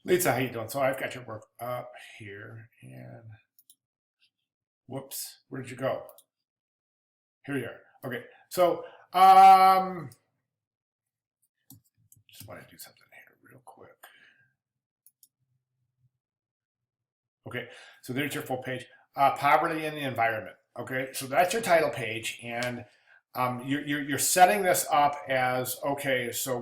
Lisa, how you doing? So I've got your work up here, and whoops, where did you go? Here you are. Okay, so just want to do something here real quick. Okay, so there's your full page. Poverty in the environment. Okay, so that's your title page, and you're setting this up as okay. So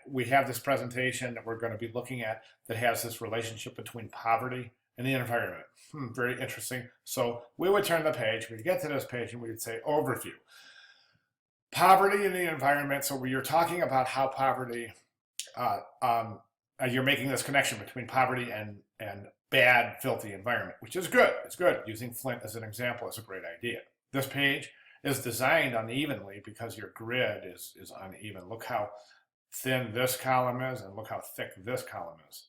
we have this presentation that we're going to be looking at that has this relationship between poverty and the environment. Very interesting. So we would turn the page. We'd get to this page, and we would say overview. Poverty in the environment. So you're talking about how poverty. Uh, um, you're making this connection between poverty and bad, filthy environment, which is good. It's good. Using Flint as an example is a great idea. This page is designed unevenly because your grid is uneven. Look how thin this column is, and look how thick this column is.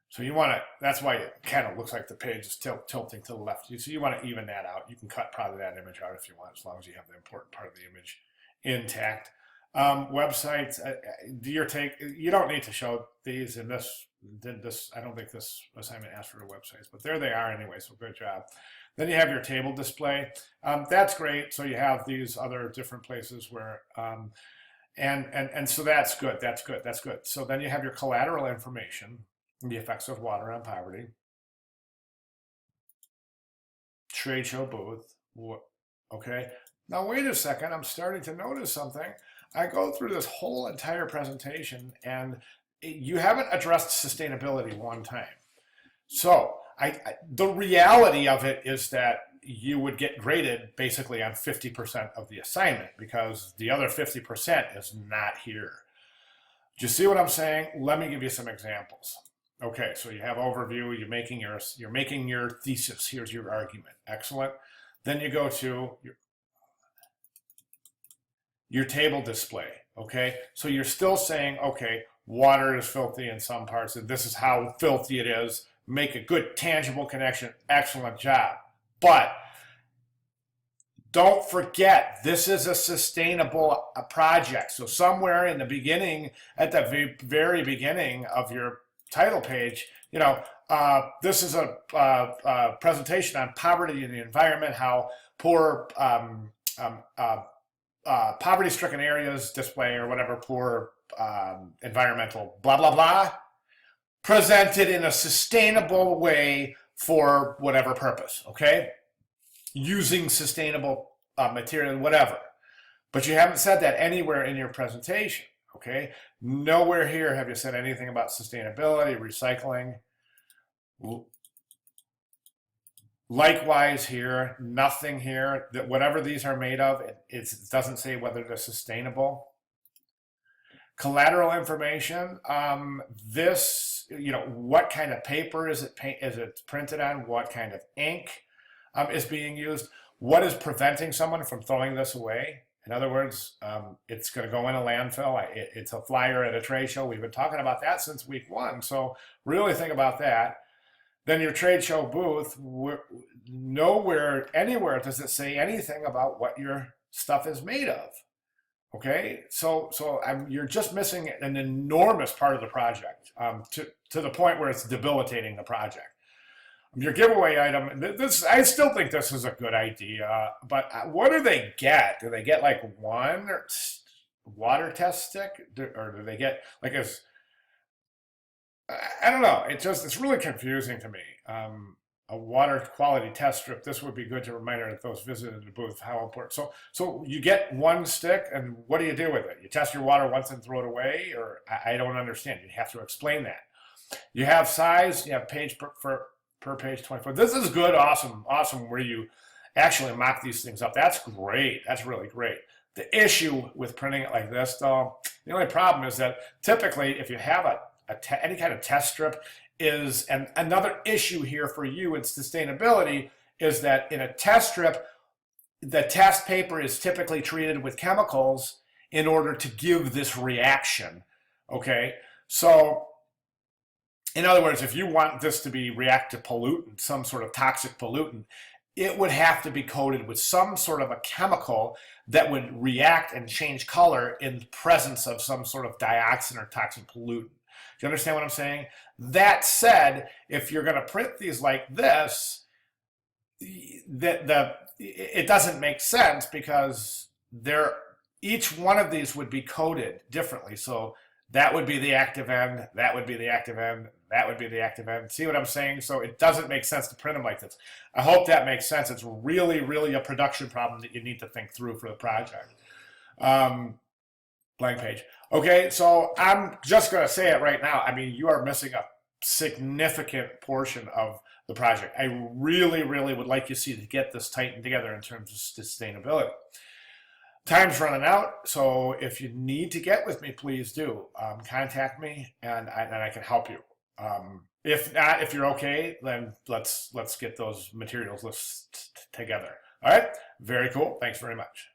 So you want to, that's why it kind of looks like the page is tilting to the left. So you want to even that out. You can cut probably that image out if you want, as long as you have the important part of the image intact. Websites, do your take, you don't need to show these in this, I don't think this assignment asked for the websites, but there they are anyway, so good job. Then you have your table display. That's great. So you have these other different places where, and so that's good, that's good, that's good. So then you have your collateral information, the effects of water on poverty, trade show booth, okay. Now wait a second, I'm starting to notice something. I go through this whole entire presentation and you haven't addressed sustainability one time. So the reality of it is that you would get graded basically on 50% of the assignment because the other 50% is not here. Do you see what I'm saying? Let me give you some examples. Okay, so you have overview, you're making your thesis, here's your argument. Excellent. Then you go to your table display, okay? So you're still saying, okay, water is filthy in some parts, and this is how filthy it is. Make a good, tangible connection. Excellent job. But don't forget, this is a sustainable project. So somewhere in the beginning, at the very beginning of your title page, this is a presentation on poverty in the environment, how poor poverty-stricken areas display or whatever poor environmental blah blah blah presented in a sustainable way for whatever purpose, okay, using sustainable material, whatever. But you haven't said that anywhere in your presentation, okay? Nowhere here have you said anything about sustainability, recycling. Likewise here, nothing here. That whatever these are made of, it doesn't say whether they're sustainable. Collateral information, this, what kind of paper is it printed on? What kind of ink is being used? What is preventing someone from throwing this away? In other words, it's going to go in a landfill. It's a flyer at a trade show. We've been talking about that since week 1. So really think about that. Then your trade show booth, nowhere, anywhere does it say anything about what your stuff is made of. Okay, so you're just missing an enormous part of the project to the point where it's debilitating the project. Your giveaway item, this I still think this is a good idea, but what do they get? Do they get like one water test stick, or do they get like I don't know. It's really confusing to me. A water quality test strip. This would be good to remind those visiting the booth how important. So you get one stick, and what do you do with it? You test your water once and throw it away, or I don't understand. You have to explain that. You have size. You have page per page 24. This is good, awesome, where you actually mock these things up. That's great. That's really great. The issue with printing it like this, though, the only problem is that typically, if you have any kind of test strip, and another issue here for you in sustainability is that in a test strip, the test paper is typically treated with chemicals in order to give this reaction, okay? So in other words, if you want this to react to pollutant, some sort of toxic pollutant, it would have to be coated with some sort of a chemical that would react and change color in the presence of some sort of dioxin or toxic pollutant. you understand what I'm saying? That said, if you're going to print these like this, it doesn't make sense because each one of these would be coded differently. So that would be the active end, that would be the active end, that would be the active end. See what I'm saying? So it doesn't make sense to print them like this. I hope that makes sense. It's really, really a production problem that you need to think through for the project. Blank page. Okay, so I'm just going to say it right now. I mean, you are missing a significant portion of the project. I really, really would like you to get this tightened together in terms of sustainability. Time's running out, so if you need to get with me, please do. Contact me, and I can help you. If not, if you're okay, then let's get those materials lists together. All right, very cool. Thanks very much.